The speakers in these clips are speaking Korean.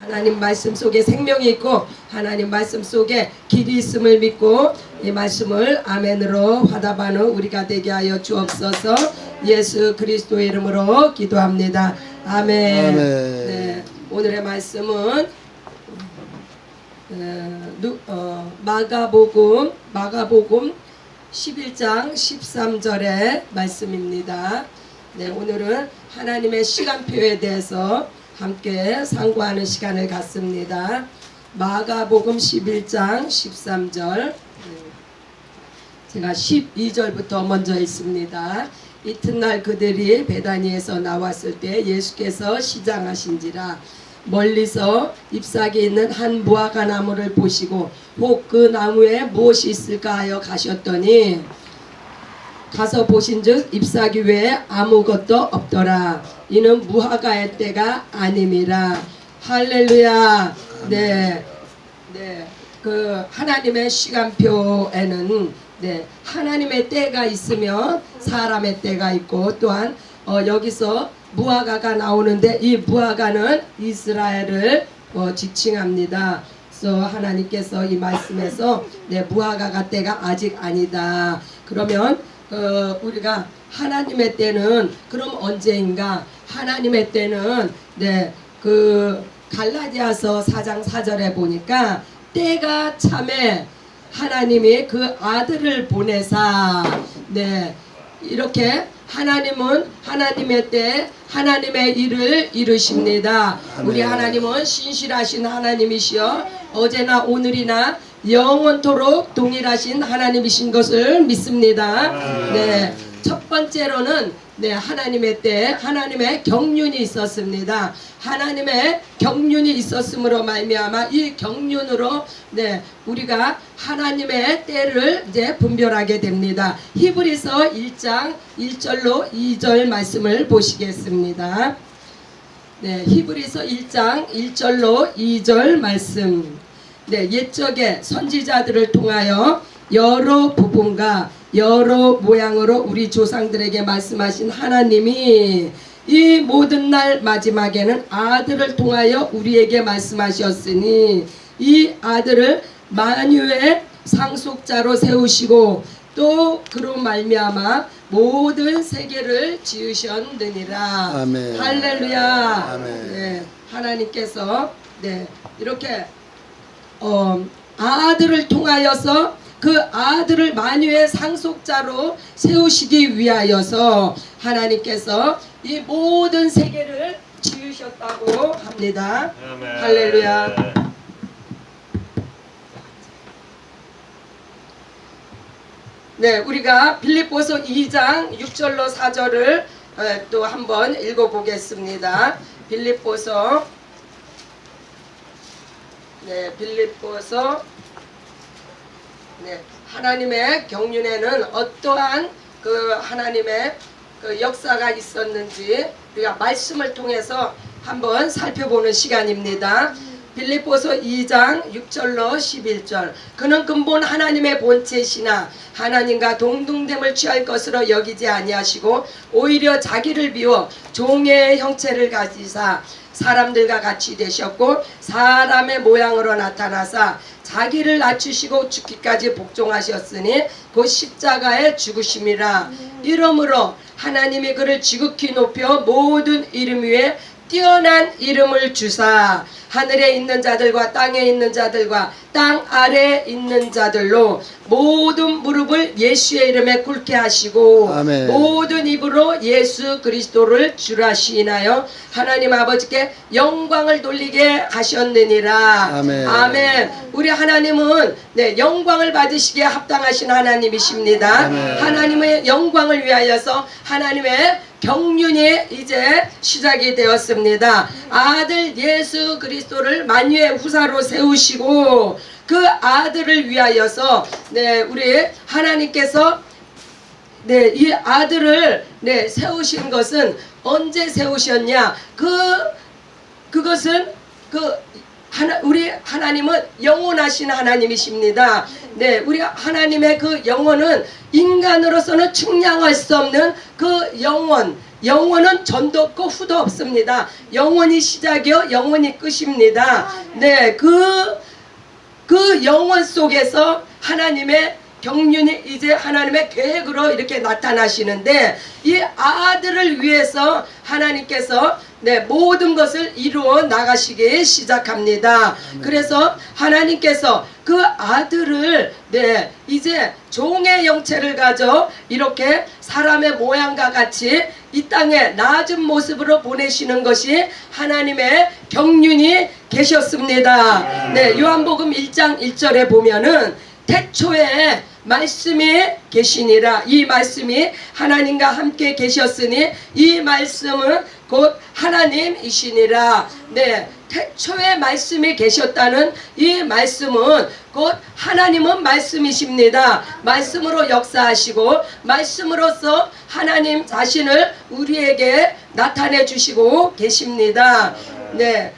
하나님 말씀 속에 생명이 있고 하나님 말씀 속에 길이 있음을 믿고 이 말씀을 아멘으로 화답하는 우리가 되게 하여 주옵소서. 예수 그리스도의 이름으로 기도합니다. 아멘. 아멘. 네, 오늘의 말씀은 마가복음 11장 13절의 말씀입니다. 네, 오늘은 하나님의 시간표에 대해서 함께 상고하는 시간을 갖습니다. 마가복음 11장 13절, 제가 12절부터 먼저 읽습니다. 이튿날 그들이 베다니에서 나왔을 때 예수께서 시장하신지라 멀리서 잎사귀 있는 한 무화과 나무를 보시고 혹 그 나무에 무엇이 있을까 하여 가셨더니 가서 보신즉 잎사귀 외에 아무것도 없더라. 이는 무화과의 때가 아님이라. 할렐루야. 네, 그 하나님의 시간표에는 하나님의 때가 있으며 사람의 때가 있고 또한 여기서 무화과가 나오는데 이 무화과는 이스라엘을 지칭합니다. 그래서 하나님께서 이 말씀에서 무화과가 때가 아직 아니다. 그러면 우리가 하나님의 때는 그럼 언제인가? 하나님의 때는 그 갈라디아서 4장 4절에 보니까 때가 참에 하나님이 그 아들을 보내사 이렇게 하나님은 하나님의 때 하나님의 일을 이루십니다. 아멘. 우리 하나님은 신실하신 하나님이시여 어제나 오늘이나 영원토록 동일하신 하나님이신 것을 믿습니다. 첫 번째로는 하나님의 때 하나님의 경륜이 있었습니다. 하나님의 경륜이 있었으므로 말미암아 이 경륜으로 우리가 하나님의 때를 이제 분별하게 됩니다. 히브리서 1장 1절로 2절 말씀을 보시겠습니다. 히브리서 1장 1절로 2절 말씀. 옛적에 선지자들을 통하여 여러 부분과 여러 모양으로 우리 조상들에게 말씀하신 하나님이 이 모든 날 마지막에는 아들을 통하여 우리에게 말씀하셨으니 이 아들을 만유의 상속자로 세우시고 또 그로 말미암아 모든 세계를 지으셨느니라. 아멘. 할렐루야. 아멘. 하나님께서 이렇게 아들을 통하여서 그 아들을 만유의 상속자로 세우시기 위하여서 하나님께서 이 모든 세계를 지으셨다고 합니다. 아멘. 할렐루야. 우리가 빌립보서 2장 6절로 4절을 또 한번 읽어보겠습니다. 빌립보서 하나님의 경륜에는 어떠한 그 하나님의 그 역사가 있었는지 우리가 말씀을 통해서 한번 살펴보는 시간입니다. 빌립보서 2장 6절로 11절. 그는 근본 하나님의 본체시나 하나님과 동등됨을 취할 것으로 여기지 아니하시고 오히려 자기를 비워 종의 형체를 가지사 사람들과 같이 되셨고 사람의 모양으로 나타나사 자기를 낮추시고 죽기까지 복종하셨으니 곧 십자가에 죽으심이라. 이러므로 하나님이 그를 지극히 높여 모든 이름 위에 뛰어난 이름을 주사 하늘에 있는 자들과 땅에 있는 자들과 땅 아래에 있는 자들로 모든 무릎을 예수의 이름에 꿇게 하시고 아멘. 모든 입으로 예수 그리스도를 주라 시인하여 하나님 아버지께 영광을 돌리게 하셨느니라. 아멘. 아멘. 우리 하나님은 영광을 받으시기에 합당하신 하나님이십니다. 아멘. 하나님의 영광을 위하여서 하나님의 경륜이 이제 시작이 되었습니다. 아들 예수 그리스도를 만유의 후사로 세우시고 그 아들을 위하여서 우리 하나님께서 이 아들을 세우신 것은 언제 세우셨냐? 그것은 우리 하나님은 영원하신 하나님이십니다. 우리 하나님의 그 영혼은 인간으로서는 측량할 수 없는 그 영혼, 영원은 전도 없고 후도 없습니다. 영원이 시작이요 영원이 끝입니다. 네, 그 영원 속에서 하나님의 경륜이 이제 하나님의 계획으로 이렇게 나타나시는데, 이 아들을 위해서 하나님께서 네, 모든 것을 이루어 나가시기 시작합니다. 그래서 하나님께서 그 아들을 네, 이제 종의 형체를 가져 이렇게 사람의 모양과 같이 이 땅에 낮은 모습으로 보내시는 것이 하나님의 경륜이 계셨습니다. 네, 요한복음 1장 1절에 보면은 태초에 말씀이 계시니라. 이 말씀이 하나님과 함께 계셨으니 이 말씀은 곧 하나님이시니라. 네, 태초에 말씀이 계셨다는 이 말씀은 곧 하나님은 말씀이십니다. 말씀으로 역사하시고 말씀으로서 하나님 자신을 우리에게 나타내 주시고 계십니다. 네,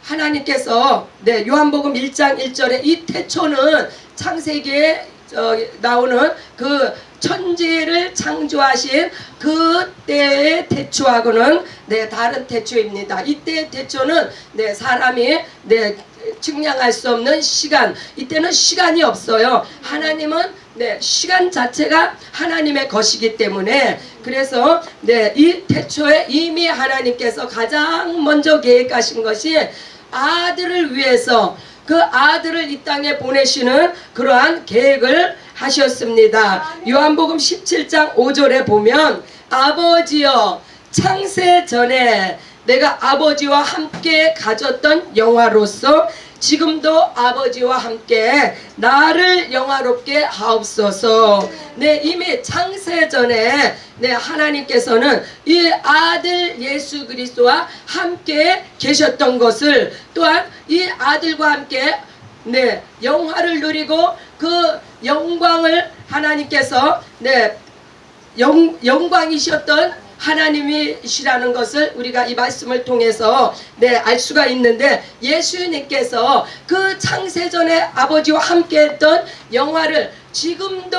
하나님께서 네, 요한복음 1장 1절에 이 태초는 창세기에 나오는 그 천지를 창조하신 그때의 태초하고는 네, 다른 태초입니다. 이때의 태초는 네, 사람이 네, 측량할 수 없는 시간, 이때는 시간이 없어요. 하나님은 네, 시간 자체가 하나님의 것이기 때문에, 그래서 네, 이 태초에 이미 하나님께서 가장 먼저 계획하신 것이 아들을 위해서 그 아들을 이 땅에 보내시는 그러한 계획을 하셨습니다. 요한복음 17장 5절에 보면 아버지여 창세 전에 내가 아버지와 함께 가졌던 영화로서 지금도 아버지와 함께 나를 영화롭게 하옵소서. 네, 이미 창세 전에 네, 하나님께서는 이 아들 예수 그리스도와 함께 계셨던 것을, 또한 이 아들과 함께 네, 영화를 누리고 그 영광을 하나님께서 네, 영광이셨던 하나님이시라는 것을 우리가 이 말씀을 통해서 네, 알 수가 있는데, 예수님께서 그 창세전에 아버지와 함께 했던 영화를 지금도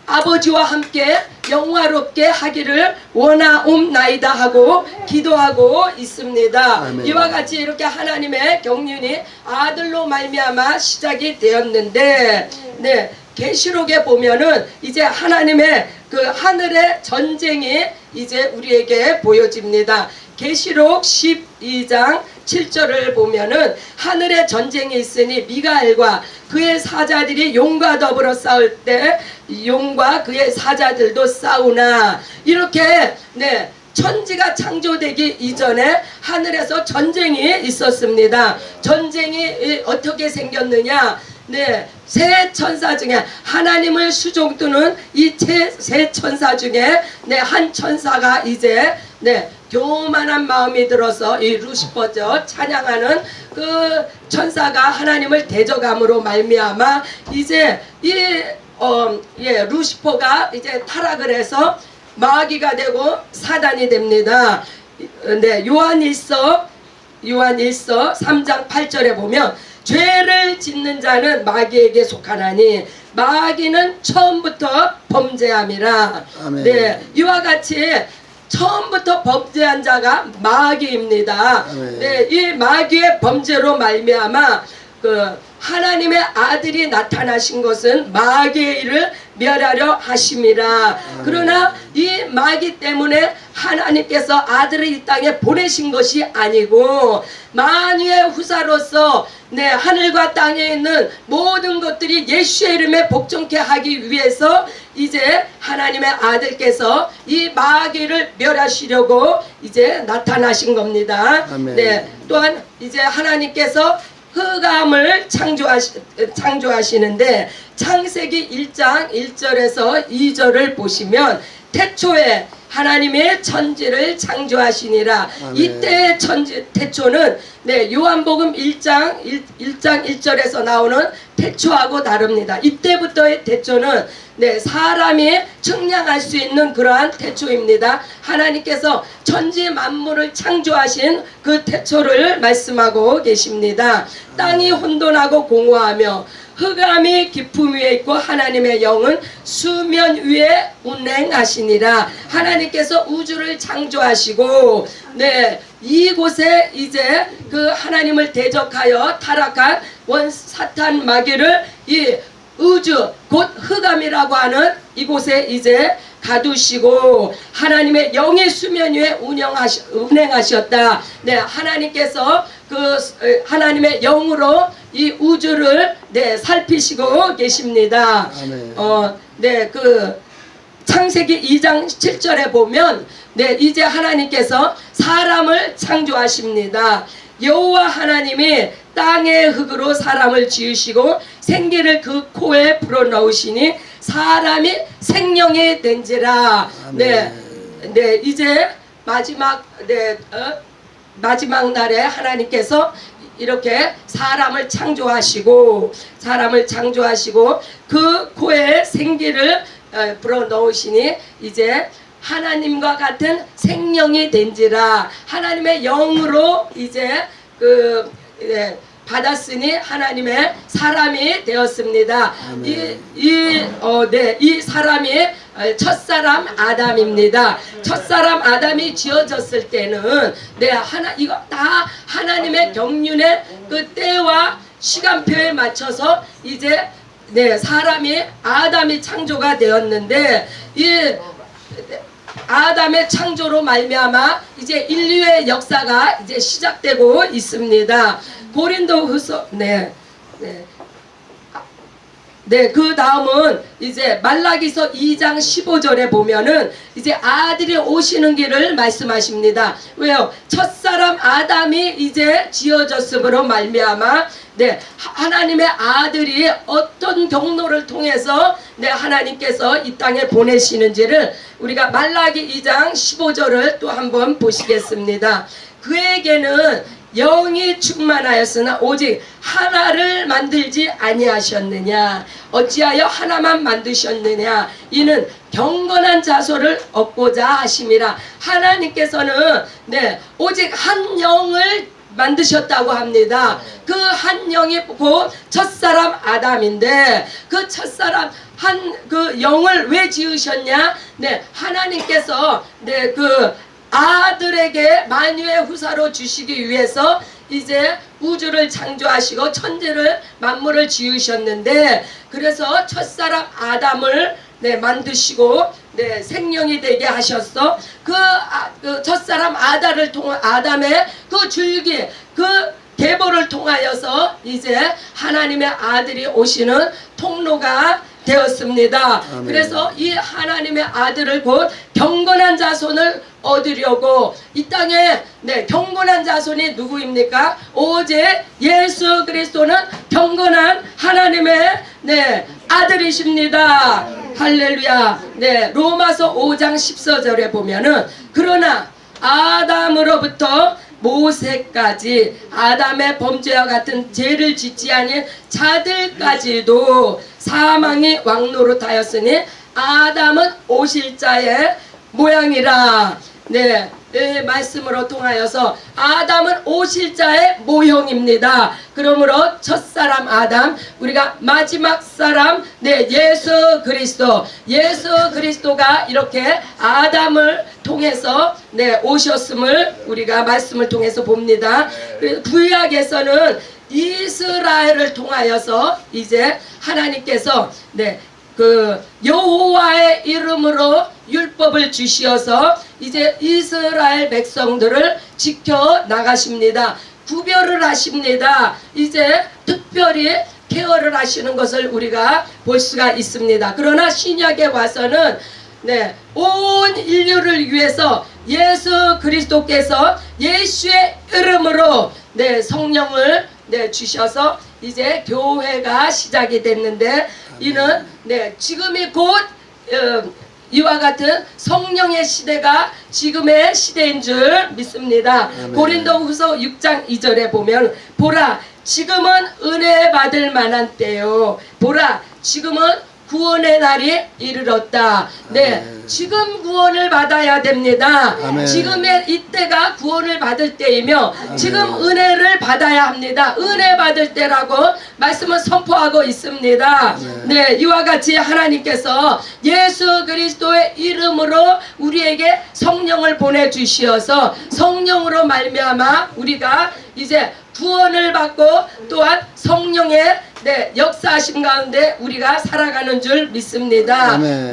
아버지와 함께 영화롭게 하기를 원하옵나이다 하고 기도하고 있습니다. 아멘. 이와 같이 이렇게 하나님의 경륜이 아들로 말미암아 시작이 되었는데, 네, 계시록에 보면은 이제 하나님의 그 하늘의 전쟁이 이제 우리에게 보여집니다. 계시록 12장 7절을 보면은 하늘의 전쟁이 있으니 미가엘과 그의 사자들이 용과 더불어 싸울 때 용과 그의 사자들도 싸우나, 이렇게 네, 천지가 창조되기 이전에 하늘에서 전쟁이 있었습니다. 전쟁이 어떻게 생겼느냐? 네, 세 천사 중에 하나님을 수종두는 이 세 천사 중에 네, 한 천사가 이제 네, 교만한 마음이 들어서 이 루시퍼죠, 찬양하는 그 천사가 하나님을 대적함으로 말미암아 이제 루시퍼가 이제 타락을 해서 마귀가 되고 사단이 됩니다. 네, 요한일서 3장 8절에 보면 죄를 짓는 자는 마귀에게 속하나니 마귀는 처음부터 범죄함이라. 아멘. 네, 이와 같이 처음부터 범죄한 자가 마귀입니다. 아멘. 네, 이 마귀의 범죄로 말미암아 그 하나님의 아들이 나타나신 것은 마귀의 일을 멸하려 하심이라. 그러나 이 마귀 때문에 하나님께서 아들을 이 땅에 보내신 것이 아니고 만유의 후사로서 네, 하늘과 땅에 있는 모든 것들이 예수의 이름에 복종케 하기 위해서 이제 하나님의 아들께서 이 마귀를 멸하시려고 이제 나타나신 겁니다. 아멘. 네, 또한 이제 하나님께서 흑암을 창조하시는데 창세기 1장 1절에서 2절을 보시면 태초에 하나님의 천지를 창조하시니라. 아멘. 이때의 태초는 네, 요한복음 1장 1절에서 나오는 태초하고 다릅니다. 이때부터의 태초는 네, 사람이 측량할 수 있는 그러한 태초입니다. 하나님께서 천지 만물을 창조하신 그 태초를 말씀하고 계십니다. 땅이 혼돈하고 공허하며 흑암이 깊음 위에 있고 하나님의 영은 수면 위에 운행하시니라. 하나님께서 우주를 창조하시고 네, 이곳에 이제 그 하나님을 대적하여 타락한 원 사탄 마귀를 이 우주 곧 흑암이라고 하는 이곳에 이제 가두시고 하나님의 영의 수면 위에 운행하셨다. 네, 하나님께서 그 하나님의 영으로 이 우주를 네, 살피시고 계십니다. 네, 그 창세기 2장 7절에 보면 네, 이제 하나님께서 사람을 창조하십니다. 여호와 하나님이 땅의 흙으로 사람을 지으시고 생기를 그 코에 불어넣으시니 사람이 생명이 된지라. 네, 네, 이제 마지막 마지막 날에 하나님께서 이렇게 사람을 창조하시고 그 코에 생기를 불어넣으시니 이제 하나님과 같은 생명이 된지라. 하나님의 영으로 이제 받았으니 하나님의 사람이 되었습니다. 이 사람이 첫사람 아담입니다. 첫사람 아담이 지어졌을 때는 이거 다 하나님의 경륜의 그 때와 시간표에 맞춰서 이제 사람이 아담이 창조가 되었는데 이 아담의 창조로 말미암아 이제 인류의 역사가 이제 시작되고 있습니다. 고린도후서 그 다음은 이제 말라기서 2장 15절에 보면은 이제 아들이 오시는 길을 말씀하십니다. 왜요? 첫사람 아담이 이제 지어졌음으로 말미암아 하나님의 아들이 어떤 경로를 통해서 하나님께서 이 땅에 보내시는지를 우리가 말라기 2장 15절을 또 한번 보시겠습니다. 그에게는 영이 충만하였으나 오직 하나를 만들지 아니하셨느냐. 어찌하여 하나만 만드셨느냐. 이는 경건한 자손을 얻고자 하심이라. 하나님께서는 오직 한 영을 만드셨다고 합니다. 그 한 영이 곧 첫사람 아담인데 그 첫사람 그 영을 왜 지으셨냐? 하나님께서 그 아들에게 만유의 후사로 주시기 위해서 이제 우주를 창조하시고 천지를 만물을 지으셨는데 그래서 첫사람 아담을 만드시고 생명이 되게 하셨어. 그 첫사람 아담의 그 줄기 그 계보를 통하여서 이제 하나님의 아들이 오시는 통로가 되었습니다. 아멘. 그래서 이 하나님의 아들을 곧 경건한 자손을 얻으려고 이 땅에 경건한 자손이 누구입니까? 오직 예수 그리스도는 경건한 하나님의 아들이십니다. 할렐루야. 로마서 5장 14절에 보면은 그러나 아담으로부터 모세까지 아담의 범죄와 같은 죄를 짓지 아닌 자들까지도 사망이 왕노릇하였으니 아담은 오실 자의 모양이라. 말씀으로 통하여서 아담은 오실 자의 모형입니다. 그러므로 첫사람 아담, 우리가 마지막 사람 예수 그리스도가 이렇게 아담을 통해서 오셨음을 우리가 말씀을 통해서 봅니다. 구약에서는 이스라엘을 통하여서 이제 하나님께서 그 여호와의 이름으로 율법을 주시어서 이제 이스라엘 백성들을 지켜 나가십니다. 구별을 하십니다. 이제 특별히 케어를 하시는 것을 우리가 볼 수가 있습니다. 그러나 신약에 와서는 온 인류를 위해서 예수 그리스도께서 예수의 이름으로 성령을 주셔서 이제 교회가 시작이 됐는데 이는 지금이 곧 이와 같은 성령의 시대가 지금의 시대인 줄 믿습니다. 아멘. 고린도후서 6장 2절에 보면 보라 지금은 은혜 받을 만한 때요. 보라 지금은 구원의 날이 이르렀다. 네, 아멘. 지금 구원을 받아야 됩니다. 아멘. 지금의 이때가 구원을 받을 때이며 아멘. 지금 은혜를 받아야 합니다. 은혜 받을 때라고 말씀을 선포하고 있습니다. 아멘. 네, 이와 같이 하나님께서 예수 그리스도의 이름으로 우리에게 성령을 보내주시어서 성령으로 말미암아 우리가 이제 구원을 받고 또한 성령의 역사하심 가운데 우리가 살아가는 줄 믿습니다. 아멘.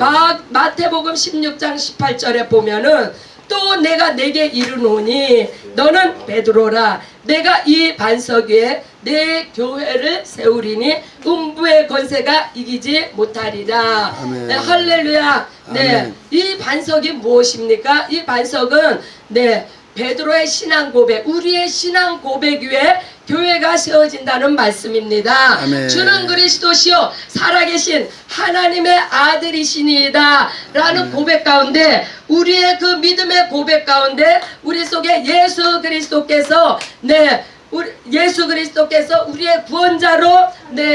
마태복음 16장 18절에 보면은 또 내가 내게 이르노니 너는 베드로라 내가 이 반석 위에 내 교회를 세우리니 음부의 권세가 이기지 못하리라. 아멘. 네, 할렐루야. 네, 아멘. 이 반석이 무엇입니까? 이 반석은 베드로의 신앙 고백, 우리의 신앙 고백 위에 교회가 세워진다는 말씀입니다. 아멘. 주는 그리스도시요 살아계신 하나님의 아들이시니이다 라는 고백 가운데 우리의 그 믿음의 고백 가운데 우리 속에 예수 그리스도께서 예수 그리스도께서 우리의 구원자로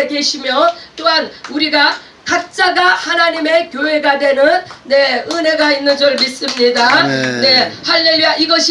계시며 또한 우리가 각자가 하나님의 교회가 되는 은혜가 있는 줄 믿습니다. 아멘. 할렐루야. 이것이